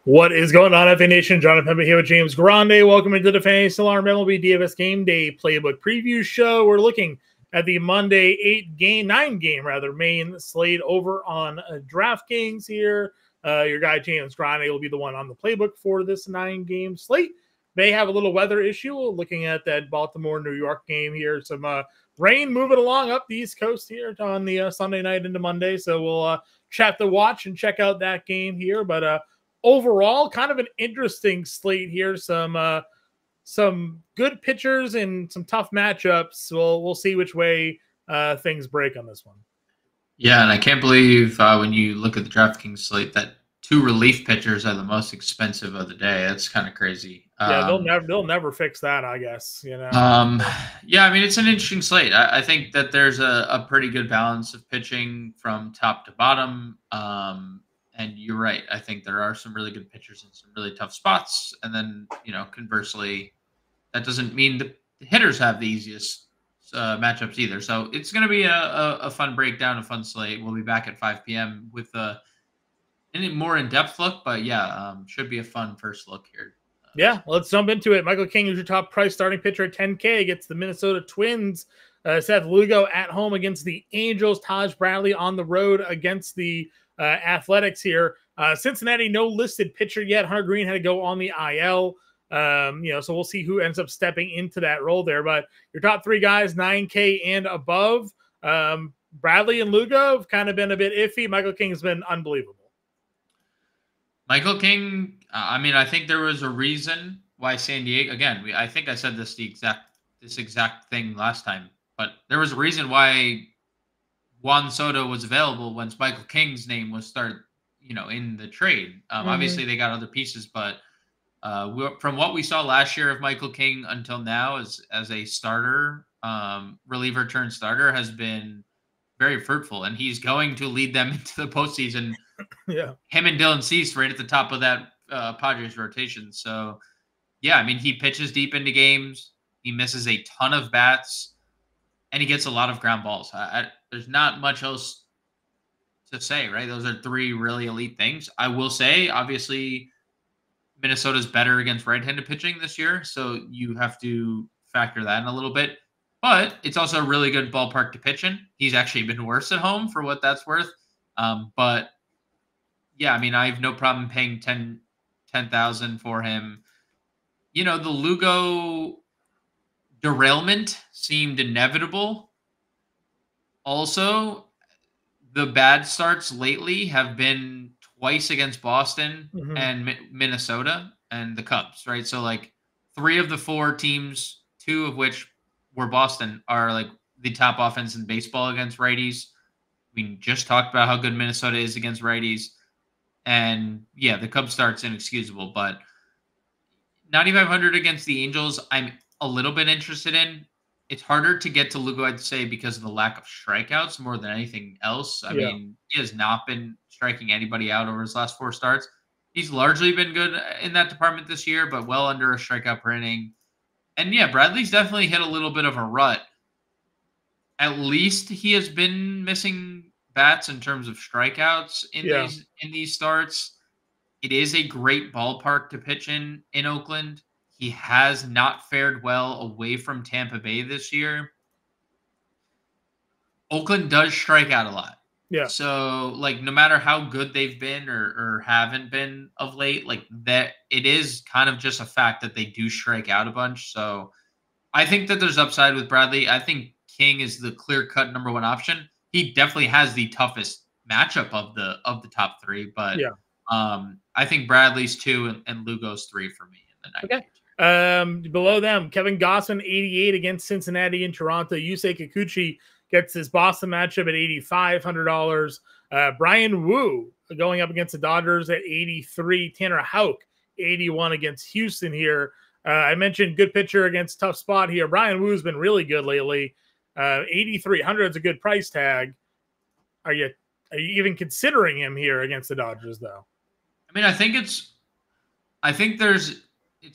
What is going on, FA Nation? John Impemba here with James Grande. Welcome into the Fantasy Alarm MLB DFS Game Day Playbook Preview Show. We're looking at the Monday 9-game main slate over on DraftKings here. Your guy James Grande will be the one on the playbook for this 9-game slate. May have a little weather issue. Looking at that Baltimore-New York game here. Some rain moving along up the East Coast here on the Sunday night into Monday. So we'll chat the watch and check out that game here. But overall, kind of an interesting slate here. Some good pitchers and some tough matchups. We'll see which way things break on this one. Yeah, and I can't believe when you look at the DraftKings slate that 2 relief pitchers are the most expensive of the day. That's kind of crazy. Yeah, they'll never fix that, I guess. You know. Yeah, I mean, it's an interesting slate. I think that there's a pretty good balance of pitching from top to bottom. And you're right. I think there are some really good pitchers in some really tough spots. And then, conversely, that doesn't mean the hitters have the easiest matchups either. So it's going to be a fun breakdown, a fun slate. We'll be back at 5 p.m. with a more in-depth look. But, yeah, should be a fun first look here. Yeah, let's jump into it. Michael King is your top price starting pitcher at $10K against the Minnesota Twins. Seth Lugo at home against the Angels. Taj Bradley on the road against the Athletics here. Cincinnati, no listed pitcher yet. Hunter Green had to go on the IL. So we'll see who ends up stepping into that role there. But your top 3 guys, 9K and above. Bradley and Lugo have kind of been a bit iffy. Michael King's been unbelievable. Michael King, I think there was a reason why San Diego, again, I think I said this exact thing last time, but there was a reason why Juan Soto was available once Michael King's name was started, in the trade. Obviously, they got other pieces, but from what we saw last year of Michael King until now as a starter, reliever turned starter, has been very fruitful, and he's going to lead them into the postseason. Yeah, him and Dylan Cease right at the top of that Padres rotation. So, yeah, he pitches deep into games. He misses a ton of bats, and he gets a lot of ground balls. There's not much else to say, right? Those are 3 really elite things. I will say, obviously, Minnesota's better against right-handed pitching this year, so you have to factor that in a little bit. But it's also a really good ballpark to pitch in. He's actually been worse at home for what that's worth. But yeah, I have no problem paying $10,000 for him. The Lugo derailment seemed inevitable. Also, the bad starts lately have been twice against Boston and Minnesota and the Cubs, right? So, 3 of the 4 teams, 2 of which were Boston, are the top offense in baseball against righties. We just talked about how good Minnesota is against righties. And, yeah, the Cubs start's inexcusable, but 9,500 against the Angels, I'm a little bit interested in. It's harder to get to Lugo, I'd say, because of the lack of strikeouts more than anything else. I mean, he has not been striking anybody out over his last 4 starts. He's largely been good in that department this year, but well under a strikeout per inning. And, yeah, Bradley's definitely hit a little bit of a rut. At least he has been missing bats in terms of strikeouts in these starts. It is a great ballpark to pitch in Oakland. He has not fared well away from Tampa Bay this year. Oakland does strike out a lot. Yeah. So, no matter how good they've been or haven't been of late, that it is kind of just a fact that they do strike out a bunch. So, I think that there's upside with Bradley. I think King is the clear-cut #1 option. He definitely has the toughest matchup of the top 3, but I think Bradley's 2 and Lugo's 3 for me in the night. Okay. Below them, Kevin Gossman, 88 against Cincinnati and Toronto. Yusei Kikuchi gets his Boston matchup at $8,500. Brian Wu going up against the Dodgers at 83. Tanner Houck, 81 against Houston here. I mentioned good pitcher against tough spot here. Brian Wu's been really good lately. 8,300 is a good price tag. Are you even considering him here against the Dodgers, though? I think it's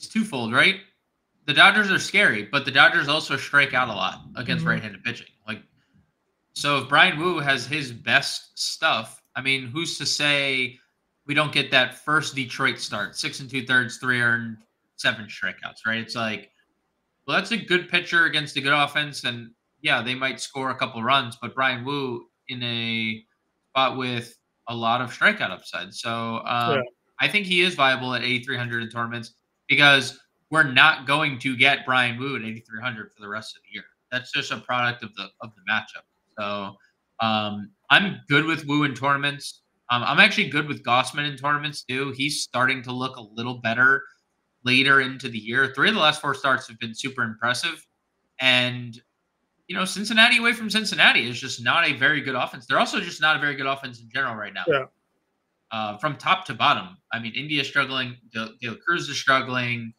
twofold, right? The Dodgers are scary, but the Dodgers also strike out a lot against right-handed pitching. So if Brian Wu has his best stuff, who's to say we don't get that first Detroit start, 6 2/3, 3 earned, 7 strikeouts, right? It's like, well, that's a good pitcher against a good offense, and yeah, they might score a couple runs, but Brian Wu in a spot with a lot of strikeout upside. So Yeah. I think he is viable at 8,300 in tournaments because we're not going to get Brian Wu at 8,300 for the rest of the year. That's just a product of the matchup. So I'm good with Wu in tournaments. I'm actually good with Gossman in tournaments too. He's starting to look a little better later into the year. 3 of the last 4 starts have been super impressive. And, Cincinnati away from Cincinnati is just not a very good offense. They're also just not a very good offense in general right now. Yeah. From top to bottom. I mean, India's struggling. De La Cruz is struggling.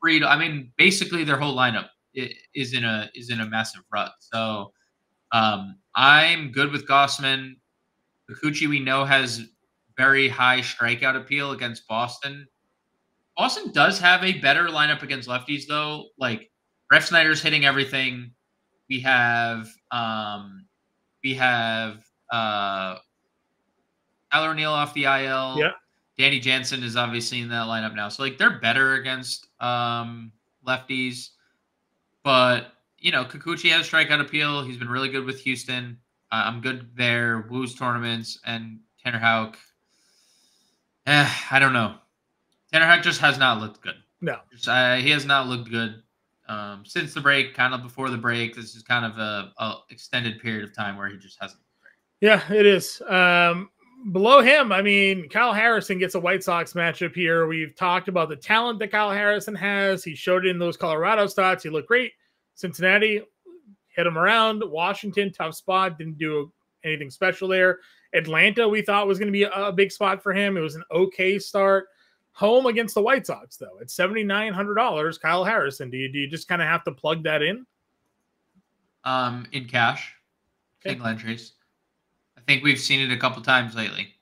Fried, I mean, basically their whole lineup is in a massive rut. So I'm good with Gossman. Kikuchi, we know, has very high strikeout appeal against Boston. Boston does have a better lineup against lefties, though. Like, Ref Snyder's hitting everything. We have Tyler O'Neill off the IL. Yeah. Danny Jansen is obviously in that lineup now. So, like, they're better against lefties. But, Kikuchi has strikeout appeal. He's been really good with Houston. I'm good there. Wu's tournaments and Tanner Houck. I don't know. Tanner Houck just has not looked good. No. He has not looked good since the break, kind of before the break. This is kind of a extended period of time where he just hasn't looked great. Yeah, it is. Below him, I mean, Kyle Harrison gets a White Sox matchup here. We've talked about the talent that Kyle Harrison has. He showed it in those Colorado stats. He looked great. Cincinnati hit him around. Washington, tough spot. Didn't do anything special there. Atlanta, we thought was going to be a big spot for him. It was an okay start. Home against the White Sox, though, at $7,900, Kyle Harrison. Do you just kind of have to plug that in? In cash, single entries. I think we've seen it a couple times lately.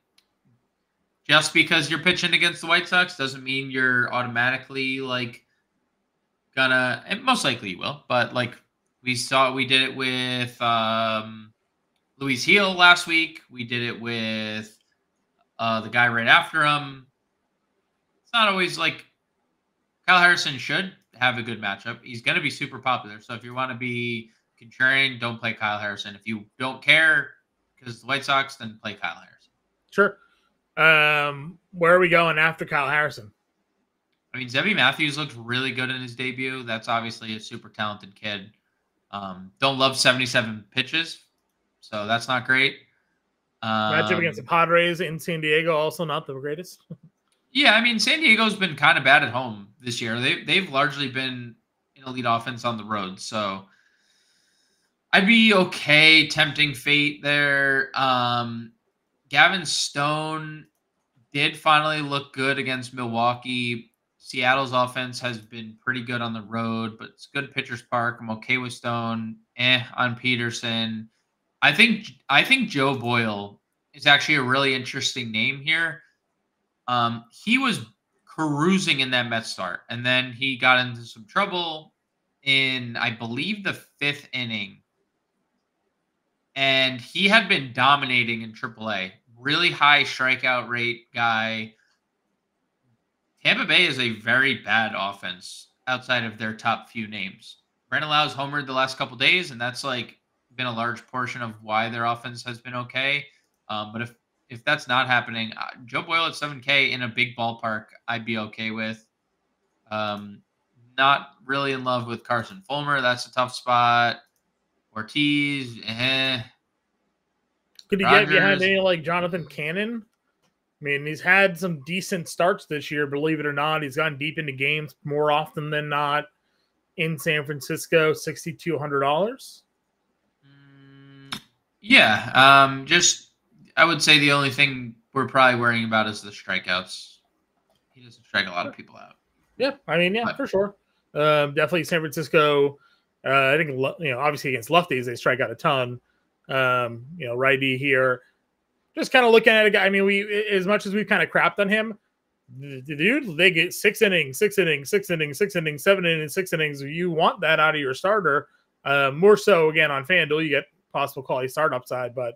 Just because you're pitching against the White Sox doesn't mean you're automatically gonna. And most likely you will, but we did it with Luis Heel last week. We did it with the guy right after him. It's not always Kyle Harrison should have a good matchup. He's going to be super popular. So if you want to be contrarian, don't play Kyle Harrison. If you don't care because the White Sox, then play Kyle Harrison. Sure. Where are we going after Kyle Harrison? I mean, Zebby Matthews looked really good in his debut. That's obviously a super talented kid. Don't love 77 pitches, so that's not great. Matchup against the Padres in San Diego, also not the greatest. Yeah, I mean, San Diego's been kind of bad at home this year. They've largely been an elite offense on the road, so I'd be okay tempting fate there. Gavin Stone did finally look good against Milwaukee. Seattle's offense has been pretty good on the road, but it's good pitcher's park. I'm okay with Stone. On Peterson. I think Joe Boyle is actually a really interesting name here. He was cruising in that Mets start, and then he got into some trouble in, I believe, the 5th inning. And he had been dominating in AAA. Really high strikeout rate guy. Tampa Bay is a very bad offense outside of their top few names. Brandon Lau's homered the last couple days, and that's been a large portion of why their offense has been okay. But if that's not happening, Joe Boyle at 7K in a big ballpark, I'd be okay with. Not really in love with Carson Fulmer. That's a tough spot. Ortiz, Could you get behind any like Jonathan Cannon? I mean, he's had some decent starts this year, believe it or not. He's gone deep into games more often than not in San Francisco, $6,200. Yeah. I would say the only thing we're probably worrying about is the strikeouts. He doesn't strike a lot of people out. Yeah, I mean, yeah, for sure. Definitely San Francisco. I think, obviously against lefties, they strike out a ton. Righty here. Just kind of looking at a guy. I mean, as much as we've kind of crapped on him, the dude, they get 6 innings, 6 innings, 6 innings, 6 innings, 7 innings, 6 innings. You want that out of your starter. More so, again, on FanDuel, you get possible quality start upside, but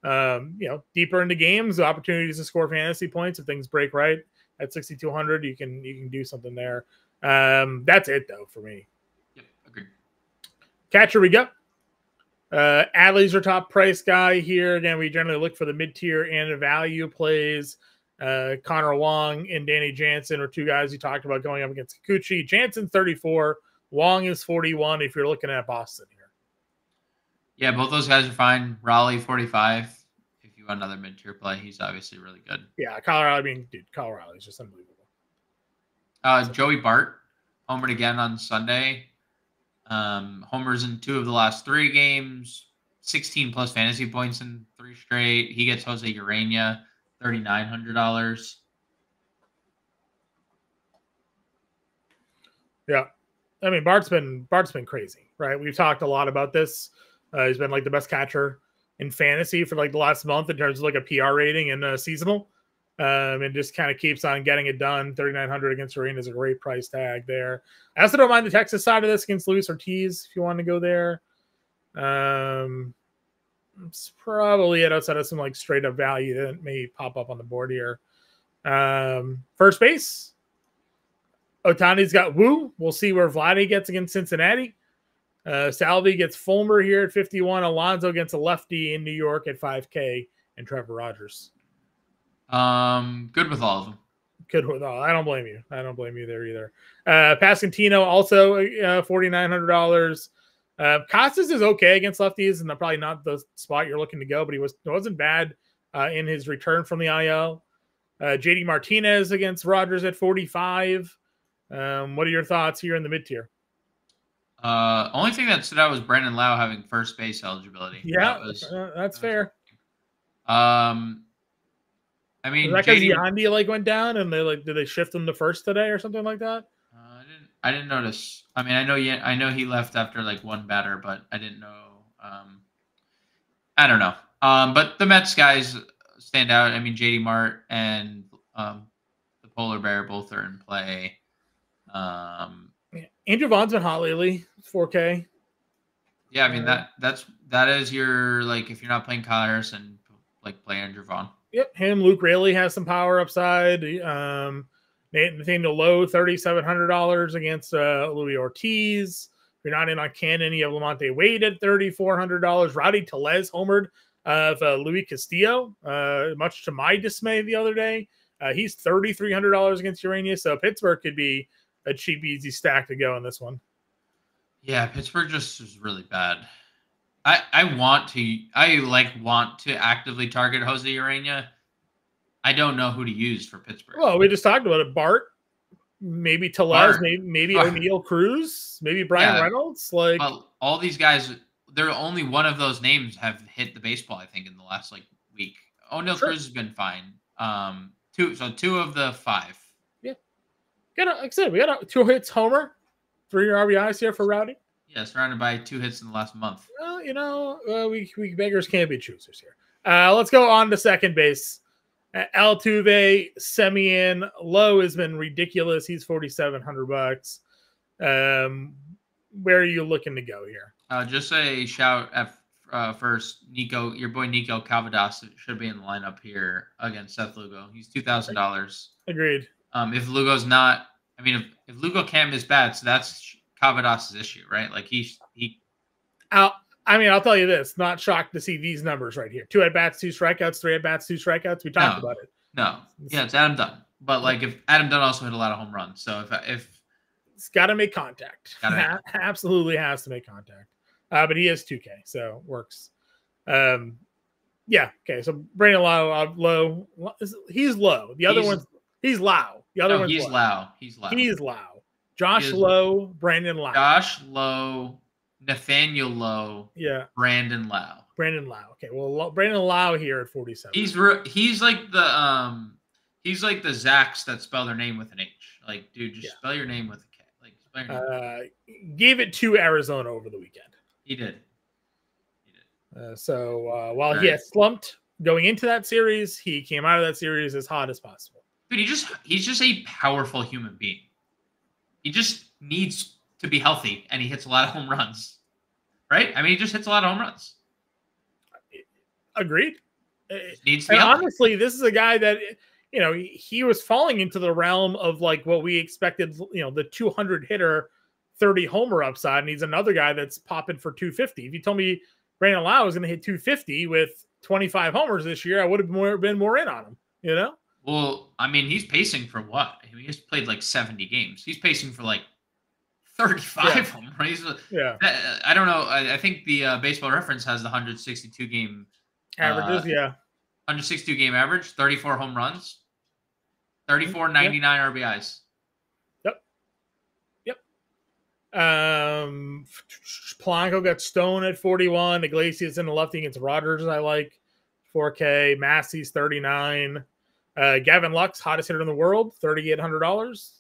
deeper into games, opportunities to score fantasy points if things break right at 6,200, you can do something there. That's it though for me. Yep, agreed. Catcher we go. Adley's our top price guy here. Again, we generally look for the mid-tier and the value plays. Connor Wong and Danny Jansen are two guys you talked about going up against Kikuchi. Jansen 34, Wong is 41 if you're looking at Boston here. Yeah, both those guys are fine. Raleigh 45. If you want another mid-tier play, he's obviously really good. Yeah, Colorado is just unbelievable. Joey Bart homered again on Sunday. Homers in 2 of the last 3 games, 16 plus fantasy points in 3 straight. He gets Jose Urena, $3,900. Yeah. I mean, Bart's been crazy, right? We've talked a lot about this. He's been like the best catcher in fantasy for like the last month in terms of like a PR rating and seasonal. And just kind of keeps on getting it done. 3,900 against Urena is a great price tag there. I also don't mind the Texas side of this against Luis Ortiz if you want to go there. It's probably it outside of some like straight up value that may pop up on the board here. First base. Otani's got Wu. We'll see where Vladdy gets against Cincinnati. Salvi gets Fulmer here at 51. Alonso gets a lefty in New York at 5K, and Trevor Rogers. Good with all of them. Good with all. I don't blame you. I don't blame you there either. Pascantino also $4,900. Costas is okay against lefties, and probably not the spot you're looking to go, but he wasn't bad in his return from the IL. JD Martinez against Rogers at 45. What are your thoughts here in the mid tier? Only thing that stood out was Brandon Lau having first base eligibility. Yeah, that's fair. I mean, that because Yandy went down and did they shift him to first today or something like that? I didn't notice. I mean, I know he left after like one batter, but I didn't know. I don't know. But the Mets guys stand out. I mean, JD Mart and the Polar Bear both are in play. Andrew Vaughn's been hot lately. 4K. Yeah, I mean that is your like if you're not playing Kyle Harrison, like play Andrew Vaughn. Yep, him. Luke Raley has some power upside. Nathaniel Lowe, $3,700 against Louis Ortiz. If you're not in on Cannon, you have Lamonte Wade at $3,400. Rowdy Tellez homered of Luis Castillo, much to my dismay the other day. He's $3,300 against Urena, so Pittsburgh could be a cheap, easy stack to go in this one. Yeah, Pittsburgh just is really bad. I want to actively target Jose Urena. I don't know who to use for Pittsburgh. Well, we just talked about it. Bart, maybe Tellez, maybe O'Neill Cruz, maybe Brian Reynolds. Well, all these guys, only one of those names have hit the baseball, I think, in the last week. O'Neill Cruz has been fine. Two of the 5. Yeah. Like I said, we got 2 hits homer, 3 RBIs here for Rowdy. Yeah, surrounded by 2 hits in the last month. Well, we beggars can't be choosers here. Let's go on to second base. Altuve, Semien, Lowe has been ridiculous. He's $4,700. Where are you looking to go here? Just a shout at first, Nico, your boy Nico Calvados should be in the lineup here against Seth Lugo. He's $2,000. Agreed. If Lugo's not, I mean, if Lugo can't miss bats, that's Calvados' issue, right? Like I'll tell you this. Not shocked to see these numbers right here. 2 at-bats, 2 strikeouts, 3 at-bats, 2 strikeouts. We talked about it. No. Yeah, it's Adam Dunn. But if Adam Dunn also hit a lot of home runs. So if it's got to make contact. Absolutely has to make contact. But he is 2K, so works. Yeah. Okay. So Brandon Lowe, he's low. The other one's he's Lau. The other one's he's Lau. He's Lau. Josh Lowe, Brandon Lau. Josh Lowe, Nathaniel Lowe. Yeah. Brandon Lau. Okay. Well, Brandon Lau here at 47. He's like the Zacks that spell their name with an H. Like, dude, just spell your name with a K. Like, spell your name. Gave it to Arizona over the weekend. He did. So while he had slumped going into that series, he came out of that series as hot as possible. Dude, he's just a powerful human being. He just needs to be healthy, and he hits a lot of home runs. Right? I mean, he just hits a lot of home runs. Agreed. Needs to be And healthy. honestly, this is a guy that, he was falling into the realm of like what we expected, the 200 hitter, 30 homer upside. And he's another guy that's popping for 250. If you told me Brandon Lau was going to hit 250 with 25 homers this year, I would have been more in on him, Well, I mean, he's pacing for what? I mean, he's played like 70 games. He's pacing for like 35 of them, right? I don't know. I think the Baseball Reference has the 162 game averages. 162 game average, 34 home runs, 34, 99 RBIs. Yep. Polanco got Stone at 41. Iglesias in the lefty against Rogers, I like. 4K. Massey's 39. Gavin Lux, hottest hitter in the world, $3,800. It's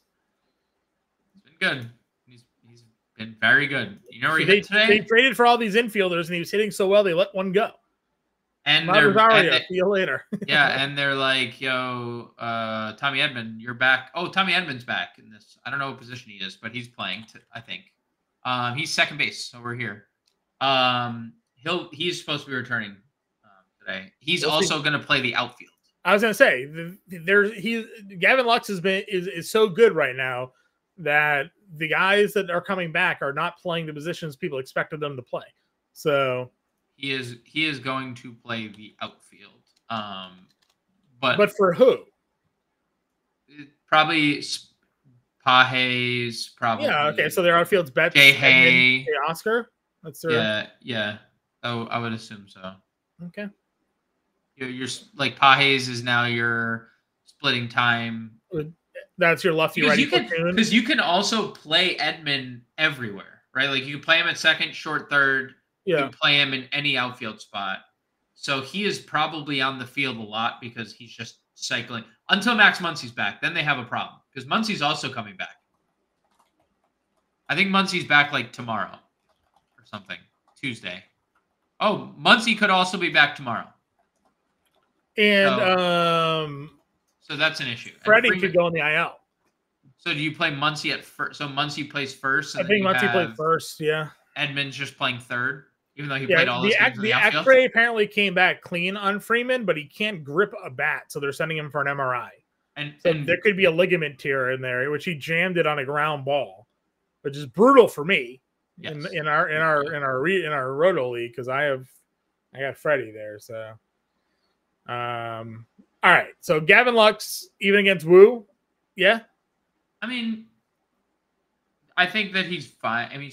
been good. He's been very good. You know where he they, hit today? They traded for all these infielders, and he was hitting so well, they let one go. And see you later. Yeah, and they're like, yo, Tommy Edman, you're back. Oh, Tommy Edman's back in this. I don't know what position he is, but he's playing, I think. He's second base, so we're here. He's supposed to be returning today. He's also going to play the outfield. I was going to say, Gavin Lux is so good right now that the guys that are coming back are not playing the positions people expected them to play. So he is going to play the outfield. But for who? Probably Pages. Probably. Yeah. Okay. So their outfield's Betts, Jay Hay, Oscar. That's their. Yeah. Oh, I would assume so. Okay. You're like Pages is now your splitting time. That's your lefty righty platoon. Because you can also play Edman everywhere, right? Like you can play him at second, short, third. Yeah. You can play him in any outfield spot. So he is probably on the field a lot because he's just cycling until Max Muncy's back. Then they have a problem because Muncy's also coming back. I think Muncy's back like tomorrow or something, Tuesday. Oh, Muncy could also be back tomorrow. And so that's an issue. Freddie could go in the IL. So do you play Muncy at first? So Muncy plays first. I think Muncy played first. Yeah. Edman's just playing third, even though he played all his games in the outfield. X-ray apparently came back clean on Freeman, but he can't grip a bat, so they're sending him for an MRI. And there could be a ligament tear in there, which he jammed it on a ground ball, which is brutal for me. Yes. in our Roto league because I got Freddie there. So, all right. So Gavin Lux even against Wu, yeah. I mean, I think that he's fine. I mean,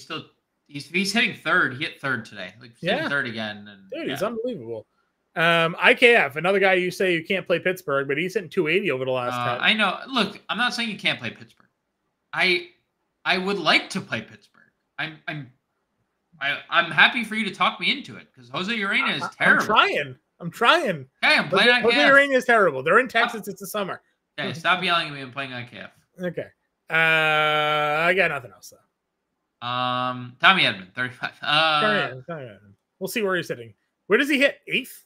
he's hitting third. He hit third today. Like hitting third again. And, dude, he's unbelievable. IKF, another guy you say you can't play Pittsburgh, but he's hitting 280 over the last 10. I know. Look, I'm not saying you can't play Pittsburgh. I would like to play Pittsburgh. I'm happy for you to talk me into it because Jose Urena is terrible. I'm trying. Okay, I'm playing IKF. Jose Urena is terrible. They're in Texas. It's the summer. Okay, stop yelling at me. I'm playing IKF. Okay. I got nothing else though. Tommy Edman, 35. Tommy Edman. We'll see where he's hitting. Where does he hit? 8th?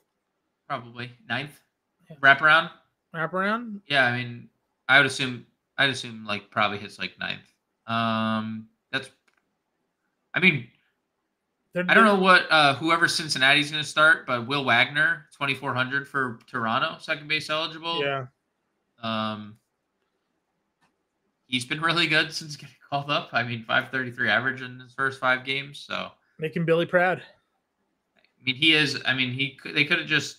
Probably 9th. Yeah. Wraparound. Yeah, I mean, I'd assume like probably hits like 9th. I mean, I don't know what whoever Cincinnati's going to start, but Will Wagner, 2,400 for Toronto, second base eligible. Yeah. He's been really good since getting called up. I mean, 533 average in his first 5 games. So making Billy proud. I mean, he is. I mean, they could have just.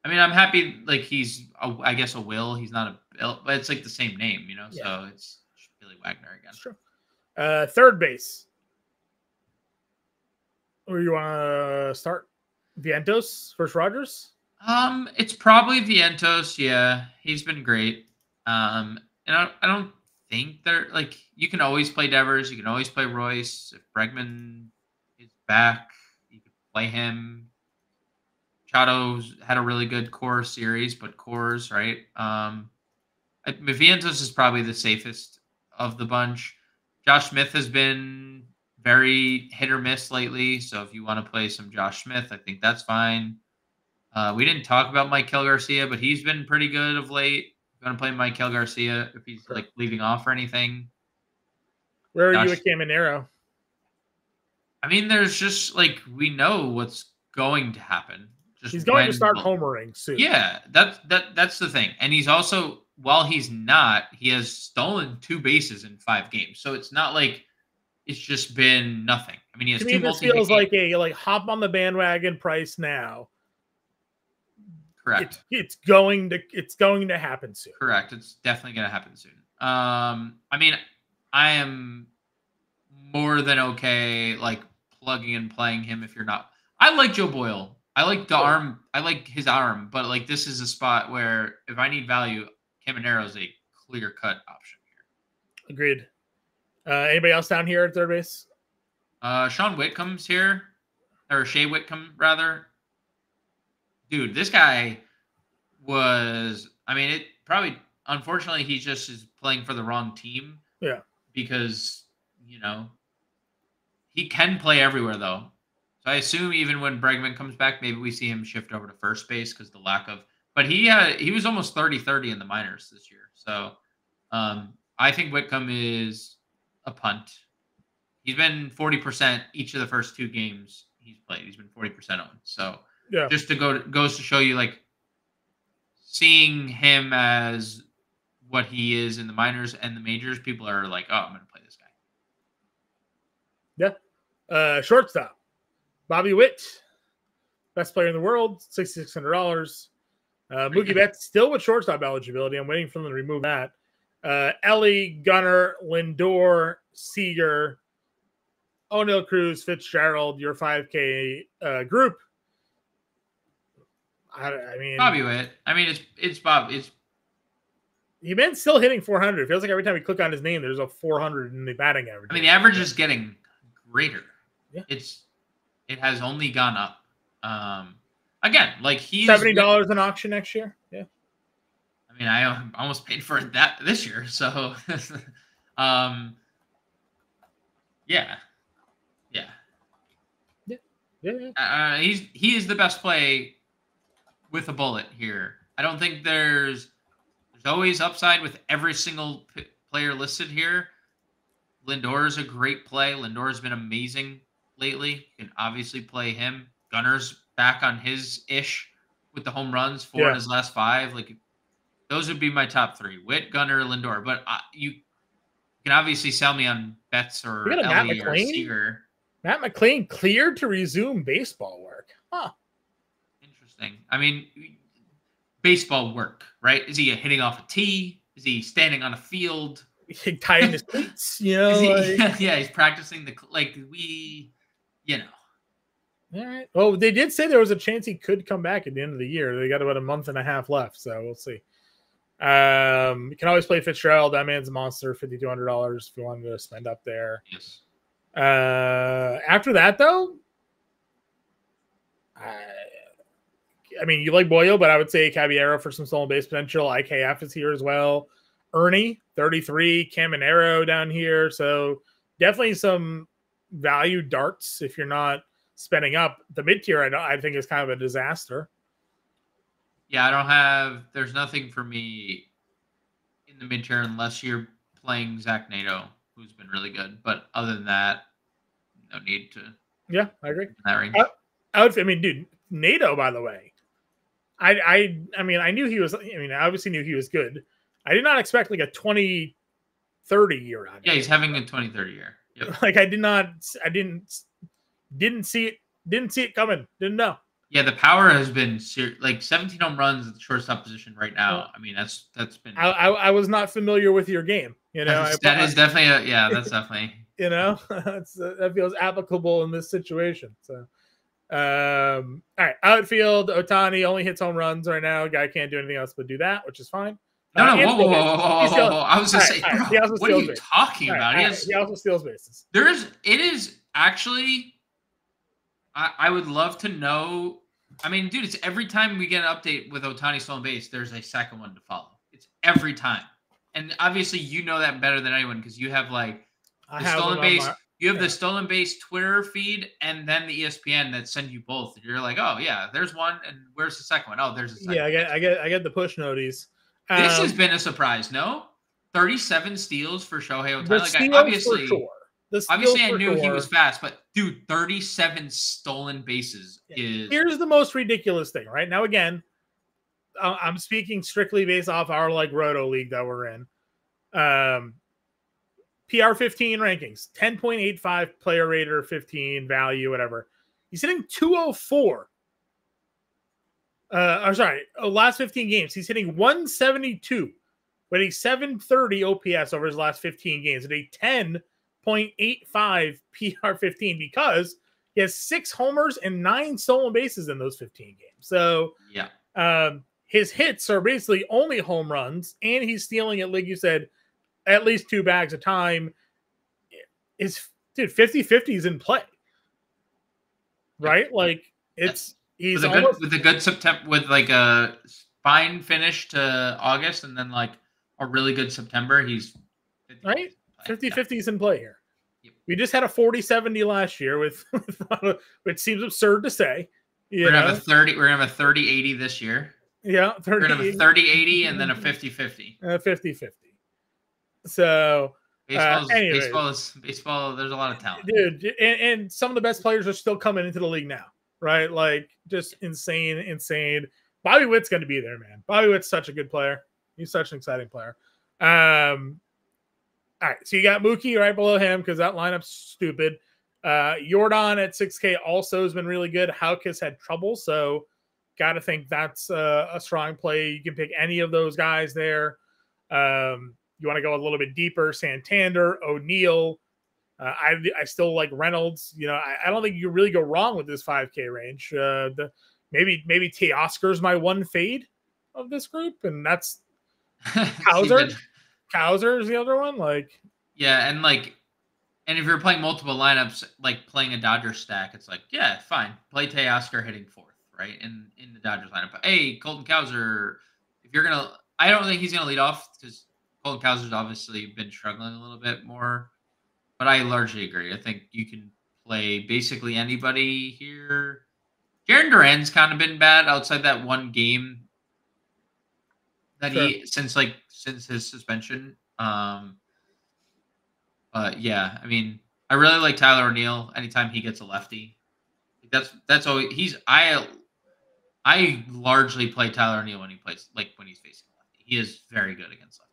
I mean, I'm happy. Like he's, I guess, a Will. He's not a Bill, but it's like the same name, you know. Yeah. So it's Billy Wagner again. That's true. Third base. Where you want to start? Vientos versus Rogers? It's probably Vientos. Yeah, he's been great. And I don't think they're like you can always play Devers, you can always play Royce. If Bregman is back, you could play him. Chado's had a really good core series, but cores, right? Vientos is probably the safest of the bunch. Josh Smith has been very hit or miss lately, so if you want to play some Josh Smith, I think that's fine. We didn't talk about Maikel Garcia, but he's been pretty good of late. If you want to play Maikel Garcia, if he's like leading off or anything. Where are you at Caminero? I mean, there's just like we know what's going to happen. he's going to start homering soon. Yeah, that's the thing. And he's also, while he's not, he has stolen 2 bases in 5 games. So it's not like it's just been nothing. I mean, he has 2 this feels like a hop on the bandwagon price now. Correct. It's going to happen soon. Correct. It's definitely going to happen soon. I mean, I am more than okay like plugging and playing him if you're not. I like Joe Boyle. I like the arm. I like his arm, but like this is a spot where if I need value, Caminero is a clear-cut option here. Agreed. Anybody else down here at third base? Sean Whitcomb's here, or Shea Whitcomb rather. Dude, this guy was. I mean, it probably. Unfortunately, he just is playing for the wrong team. Yeah. Because he can play everywhere though. So I assume even when Bregman comes back, maybe we see him shift over to first base because the lack of. But he was almost 30-30 in the minors this year. So I think Whitcomb is a punt. He's been 40% each of the first 2 games he's played. He's been 40% on. So just goes to show you like seeing him as what he is in the minors and the majors, people are like, oh, I'm going to play this guy. Yeah. Shortstop. Bobby Witt, best player in the world, $6,600. Mookie Betts still with shortstop eligibility. I'm waiting for them to remove that. Ellie, Gunnar, Lindor, Seager, O'Neill Cruz, Fitzgerald, your 5K group. I mean, Bobby Witt. I mean, it's Bob. He's been still hitting 400. It feels like every time we click on his name, there's a 400 in the batting average. I mean, the average is getting greater. Yeah. It has only gone up. Again, like he's $70 an auction next year. Yeah. I mean, I almost paid for that this year. So, yeah. He is the best play with a bullet here. I don't think there's always upside with every single player listed here. Lindor is a great play. Lindor's been amazing lately. You can obviously play him. Gunner's back on his ish with the home runs, 4 in his last 5. Like those would be my top 3: Witt, Gunner, Lindor. But you can obviously sell me on Betts or Ellie or Seager. Matt McLean cleared to resume baseball work. Huh. Interesting. I mean, baseball work, right? Is he hitting off a tee? Is he standing on a field? Tying his cleats, yeah, he's practicing All right. Well, they did say there was a chance he could come back at the end of the year. They got about a month and a half left, so we'll see. You can always play Fitzgerald. That man's a monster. $5,200 if you wanted to spend up there. Yes. After that, though, I mean, you like Boyle, but I would say Caballero for some stolen base potential. IKF is here as well. Ernie, 33. Caminero down here. So definitely some value darts if you're not spending up. The mid-tier, I think, is kind of a disaster. Yeah, there's nothing for me in the mid-tier unless you're playing Zach Nato, who's been really good. But other than that, no need to. Yeah, I agree. That range. I mean, dude, Nato, by the way, I mean, I knew he was. I mean, I obviously knew he was good. I did not expect like a 20-30 year on him. Yeah, he's having a 20-30 year. Yep. Like I didn't see it coming. Didn't know. Yeah, the power has been like 17 home runs at the shortstop position right now. I mean, that's been. I was not familiar with your game. You know, that is definitely that's definitely. You know, that feels applicable in this situation. So, all right, outfield. Ohtani only hits home runs right now. Guy can't do anything else but do that, which is fine. Whoa. I was going to say, bro, what are you talking about? He also steals bases. It is actually, I would love to know. I mean, dude, it's every time we get an update with Ohtani stolen base, there's a second one to follow. It's every time. And obviously you know that better than anyone because you have like the stolen base. You have the stolen base Twitter feed and then the ESPN that send you both. And you're like, oh yeah, there's one. And where's the second one? Oh, there's the second one. I get the push noties. This has been a surprise, no? 37 steals for Shohei Ohtani. Like, obviously, for sure. The obviously I knew he was fast, but dude, 37 stolen bases is. Here's the most ridiculous thing, right? Now, again, I'm speaking strictly based off our like Roto league that we're in. PR 15 rankings, 10.85 player rater, 15 value, whatever. He's hitting 204. Last 15 games, he's hitting 172 with a 730 OPS over his last 15 games and a 10.85 PR 15 because he has 6 homers and 9 stolen bases in those 15 games. So, yeah. His hits are basically only home runs, and he's stealing it, like you said, at least 2 bags a time. Is 50-50 is in play, right? Like he's with a good September, with like a fine finish to August, and then like a really good September. He's 50-50 is in play here. Yep. We just had a 40-70 last year with which seems absurd to say. We're gonna have a 30. We're gonna have a 30-80 this year. Yeah, 30, we're gonna have a 30-80 and then a 50-50. 50-50. So. Baseball. There's a lot of talent, dude, and some of the best players are still coming into the league now, right? Like just insane. Bobby Witt's going to be there, man. Bobby Witt's such a good player. He's such an exciting player. All right, so you got Mookie right below him because that lineup's stupid. Jordan at 6K also has been really good. Houkus had trouble, so got to think that's a strong play. You can pick any of those guys there. You want to go a little bit deeper, Santander, O'Neill. I still like Reynolds. You know, I don't think you really go wrong with this 5K range. Maybe Teoscar's my one fade of this group, and that's Hauser. Hauser is the other one. Like, yeah, and if you're playing multiple lineups, like playing a Dodgers stack, it's like, yeah, fine, play Teoscar hitting 4th, right, in the Dodgers lineup. But, hey, Colton Cowser, if you're gonna, I don't think he's gonna lead off because Colton Cowser's obviously been struggling a little bit more, but I largely agree. I think you can play basically anybody here. Jarren Duran's kind of been bad outside that one game that he since his suspension. But yeah, I mean, I really like Tyler O'Neill. Anytime he gets a lefty, that's always I largely play Tyler O'Neill when he's facing a lefty. He is very good against lefty.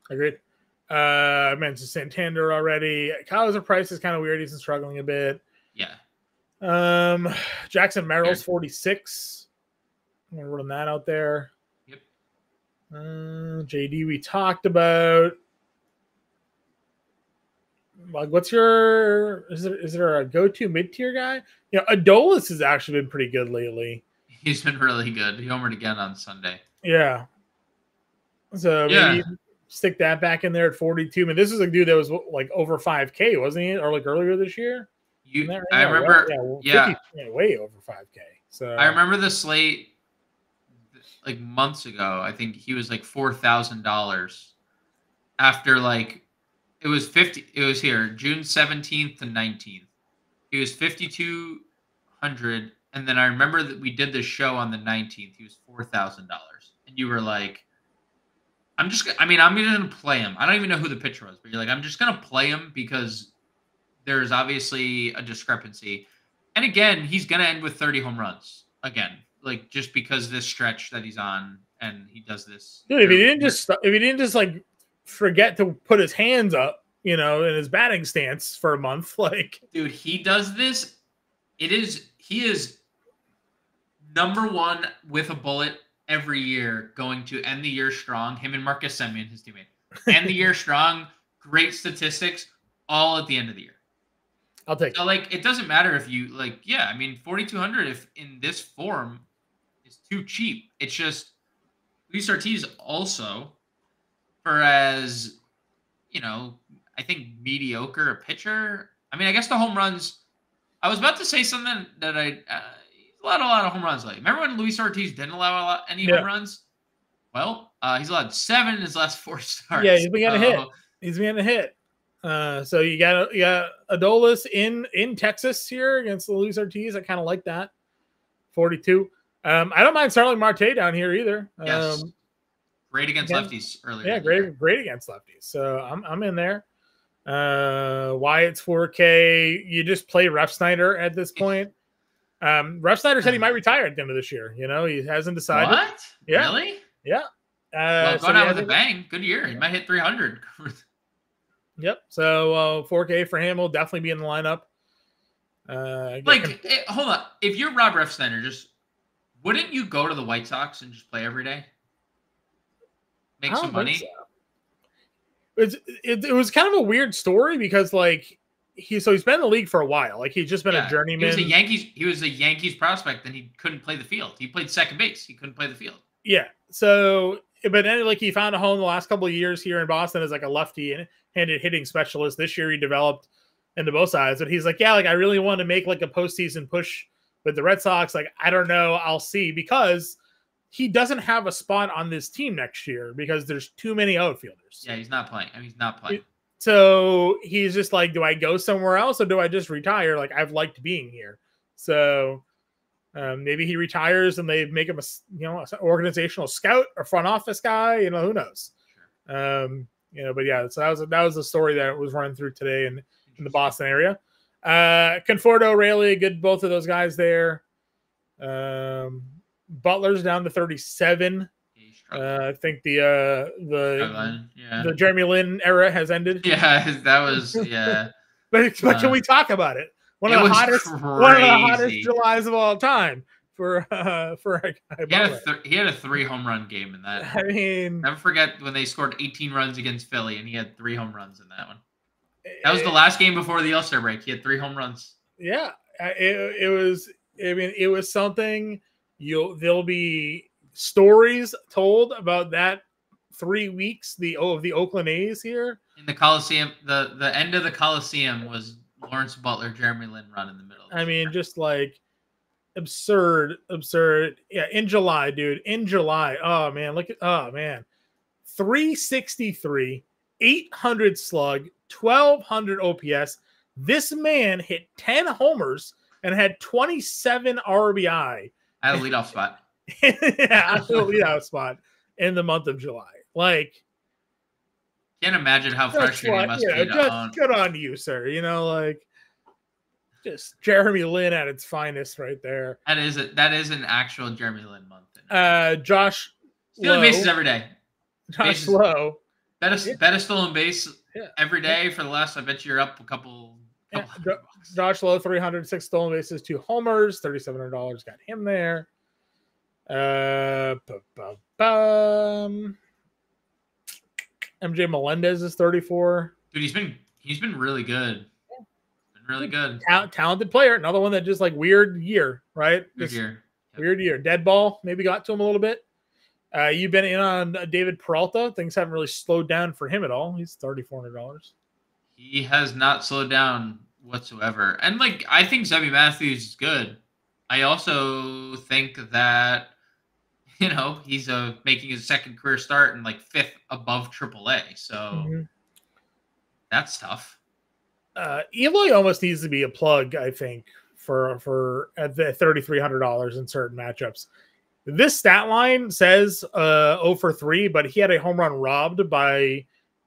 Agreed. I mentioned Santander already. Kyler's price is kind of weird. He's been struggling a bit. Yeah. Jackson Merrill's 46. I'm gonna run that out there. Yep. JD we talked about. Like, what's your is there a go-to mid-tier guy? You know, Adolis has actually been pretty good lately. He's been really good. He homered again on Sunday. Yeah. So maybe stick that back in there at 42. I mean, this is a dude that was like over 5K, wasn't he? Or like earlier this year? I remember, way over 5K. So I remember the slate like months ago. I think he was like $4,000 after like it was here June 17th to 19th. He was 5,200, and then I remember that we did this show on the 19th. He was $4,000, and you were like, I'm going to play him. I don't even know who the pitcher was, but you're like, I'm just going to play him because there's obviously a discrepancy. And again, he's going to end with 30 home runs again, like just because this stretch that he's on and he does this. Dude, if he didn't just like forget to put his hands up, you know, in his batting stance for a month, like, dude, he does this. He is number one with a bullet every year, going to end the year strong. Him and Marcus Semien, his teammate, end the year strong. Great statistics, all at the end of the year. I'll take. So like, it doesn't matter if you like. Yeah, I mean, 4,200 if in this form is too cheap. It's just Luis Ortiz also, for as you know, I think mediocre a pitcher. I mean, I guess the home runs. I was about to say something that a lot of home runs lately. Remember when Luis Ortiz didn't allow any home runs? Well, he's allowed 7 in his last 4 starts. Yeah, he's been getting a hit. He's been getting a hit. So you got Adolis in Texas here against Luis Ortiz. I kind of like that. 42. I don't mind Starling Marte down here either. Yes. Great against lefties earlier. Yeah, great against lefties. So I'm in there. Wyatt's 4K. You just play Ref Snyder at this point. Ref Snyder said he might retire at the end of this year. He hasn't decided. What? Yeah. Really? Yeah. Going out with a bang. Good year. He might hit 300. Yep. So 4K for him will definitely be in the lineup. Hold on. If you're Rob Ref Snyder, wouldn't you go to the White Sox and just play every day? Make some money? So. It was kind of a weird story because he's been in the league for a while. He's just been a journeyman. He was a Yankees prospect and he couldn't play the field. He played second base. He couldn't play the field. Yeah. So, but then he found a home the last couple of years here in Boston as a lefty-handed hitting specialist. This year he developed into both sides, but he's I really want to make a postseason push with the Red Sox. I don't know. I'll see, because he doesn't have a spot on this team next year because there's too many outfielders. Yeah, he's not playing. He's not playing. So he's just do I go somewhere else or do I just retire? I've liked being here. So maybe he retires and they make him an organizational scout or front office guy. Who knows? Sure. But yeah, so that was the story that was running through today in the Boston area. Conforto, Rayleigh, good, both of those guys there. Butler's down to 37. I think the Jeremy Lin era has ended. Yeah, that was but can we talk about it? One of the hottest Julys of all time for a guy. He had a 3 home run game in that. I mean, never forget when they scored 18 runs against Philly and he had 3 home runs in that one. That was the last game before the All-Star break. He had 3 home runs. Yeah, it was. I mean, it was something. There'll be stories told about that 3 weeks. The Oakland A's here in the Coliseum. The end of the Coliseum was Lawrence Butler, Jeremy Lin run in the middle. I mean, just absurd. Yeah, in July, dude. In July. Oh man, 363, 800 slug, 1200 OPS. This man hit 10 homers and had 27 RBI. At a leadoff spot. Yeah, at the leadoff spot in the month of July. Can't imagine how frustrating it must be to own. Good on you, sir. Just Jeremy Lin at its finest right there. That is an actual Jeremy Lin month. Josh stealing bases every day. Josh Lowe. Bet a stolen base every day for the last. I bet you're up a couple. Josh Lowe, 306 stolen bases, 2 homers, $3,700 got him there. MJ Melendez is 34. Dude, he's been really good. Really good. Talented player. Another one that just weird year, right? Weird year. Dead ball maybe got to him a little bit. You've been in on David Peralta. Things haven't really slowed down for him at all. He's $3,400. He has not slowed down whatsoever. And I think Zebby Matthews is good. I also think that he's making his second career start and 5th above AAA. So that's tough. Eloy almost needs to be a plug, I think, for at the $3,300 in certain matchups. This stat line says 0 for 3, but he had a home run robbed by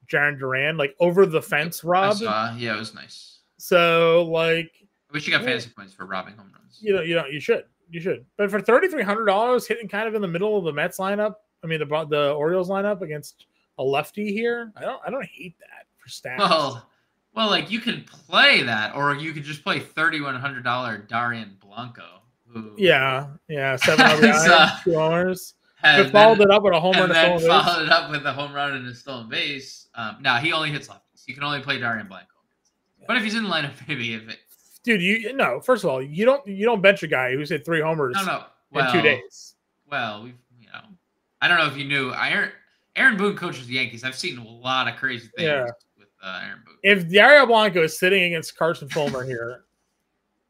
Jaron Duran, over the fence robbed. Yeah, it was nice. So I wish you got fantasy points for robbing home runs. You should. But for $3,300 hitting kind of in the middle of the Mets lineup, I mean the Orioles lineup against a lefty here, I don't hate that for stats. Well, you can play that, or you could just play $3,100 Darian Blanco. Who 7 RBI, 2 homers. Followed it up with a home run. Followed it up with a home run and a stolen base. No, he only hits lefties. You can only play Darian Blanco. But if he's in the lineup, maybe dude, first of all, you don't bench a guy who's hit 3 homers in 2 days. Well, I don't know if you knew. Aaron Boone coaches the Yankees. I've seen a lot of crazy things with Aaron Boone. If Darian Blanco is sitting against Carson Fulmer here,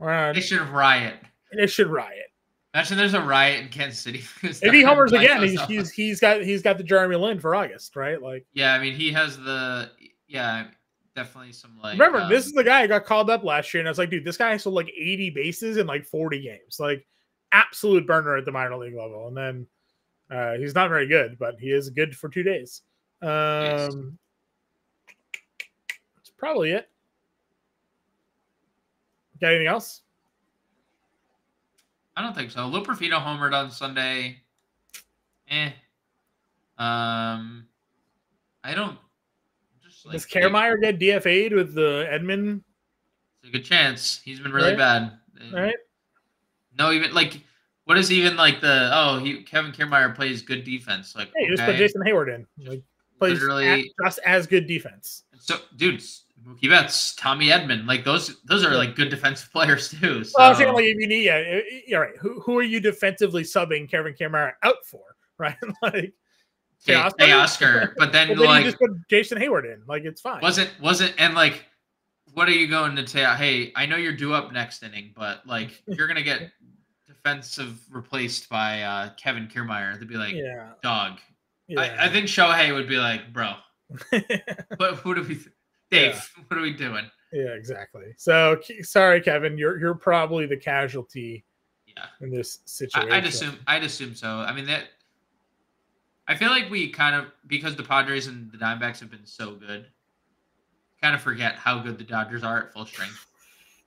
they should riot. It should riot. Imagine there's a riot in Kansas City. If he homers again, he's got the Jeremy Lin for August, right? Yeah, I mean he has definitely some Remember, this is the guy who got called up last year, and I was like, dude, this guy sold 80 bases in 40 games, absolute burner at the minor league level. And then he's not very good, but he is good for 2 days. Let's probably it. Got anything else? I don't think so. Luperfino homered on Sunday. I don't. Just like, Does Kiermaier get DFA'd with the Edmund? It's a good chance. He's been really bad. Right. No, even like, what is even like Kevin Kiermaier plays good defense. Like, hey, just put Jason Hayward in. Like, plays just as good defense. So, dude, Mookie Betts, Tommy Edman, like those are like good defensive players too. So. Well, I was saying, like, if you need, yeah, right. Who are you defensively subbing Kevin Kiermaier out for, right? Like, Oscar, but then well, like you just put Jason Hayward in, like it's fine. Wasn't and like, what are you going to say? Hey, I know you're due up next inning, but like you're gonna get defensive replaced by Kevin Kiermaier. They'd be like, dog. Yeah. I think Shohei would be like, bro. But who do we, Dave? Yeah. What are we doing? Yeah, exactly. So sorry, Kevin. You're probably the casualty. Yeah. In this situation, I'd assume so. I mean that. I feel like we kind of, because the Padres and the Diamondbacks have been so good, kind of forget how good the Dodgers are at full strength.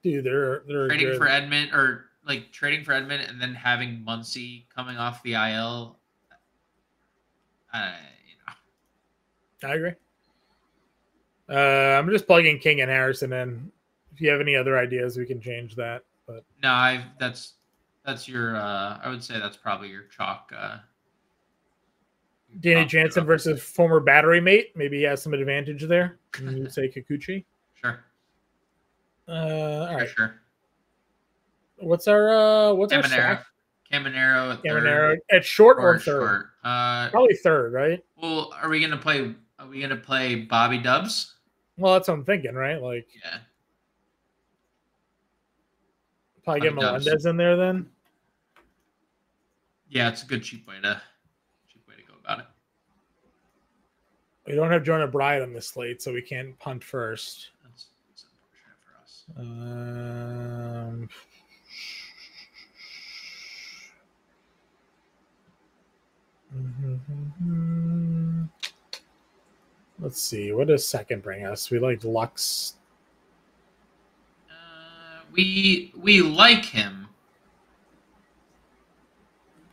Dude, they're trading good. for Edman, or like trading for Edman and then having Muncy coming off the IL. I agree. I'm just plugging King and Harrison in. If you have any other ideas, we can change that. But no, that's your. I would say that's probably your chalk. Danny Jansen versus former battery mate. Maybe he has some advantage there. You would say Kikuchi. Sure. All right. Sure. What's our Caminero at short or third? Short. Probably third, right? Well, are we gonna play Bobby Dubs? Well, that's what I'm thinking, right? Like, yeah. Probably get Melendez in there then. Yeah, it's a good cheap way to go about it. We don't have Jonah Bride on this slate, so we can't punt first. That's unfortunate for us. Let's see. What does second bring us? We like Lux. We like him.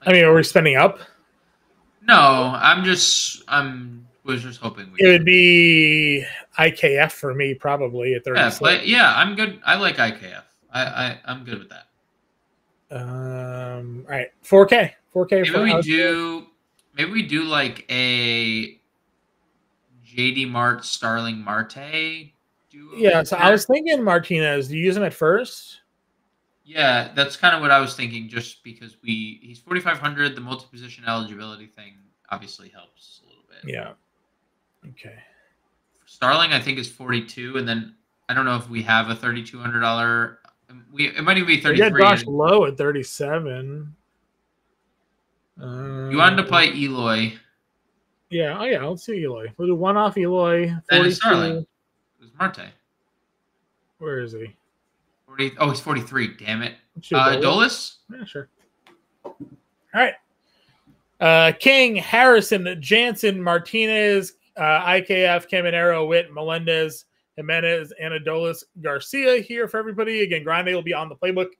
I mean, are we spending up? No, I was just hoping it would be IKF for me, probably at 30. Yeah, I'm good. I like IKF. I'm good with that. All right, 4K. Maybe we do like a JD Mart, Starling Marte duo. Yeah, so I was thinking Martinez. Do you use him at first? Yeah, that's kind of what I was thinking. Just because he's 4,500, the multi-position eligibility thing obviously helps a little bit. Yeah. Okay. Starling, I think, is 42, and then I don't know if we have a $3,200. It might even be 33. Yeah, Josh Lowe at 37. You wanted to play Eloy. Yeah. Oh, yeah. Let's see Eloy. We'll do one off Eloy. Then it's Starling. It was Marte. Where is he? 40. Oh, he's 43. Damn it. Dolis? Yeah, sure. All right. King, Harrison, Jansen, Martinez, IKF, Caminero, Witt, Melendez, Jimenez, and Adolis Garcia here for everybody. Again, Grande will be on the playbook.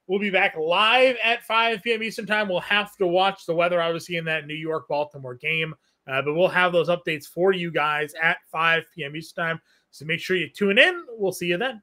We'll be back live at 5 p.m. Eastern time. We'll have to watch the weather, obviously, in that New York-Baltimore game. But we'll have those updates for you guys at 5 p.m. Eastern time. So make sure you tune in. We'll see you then.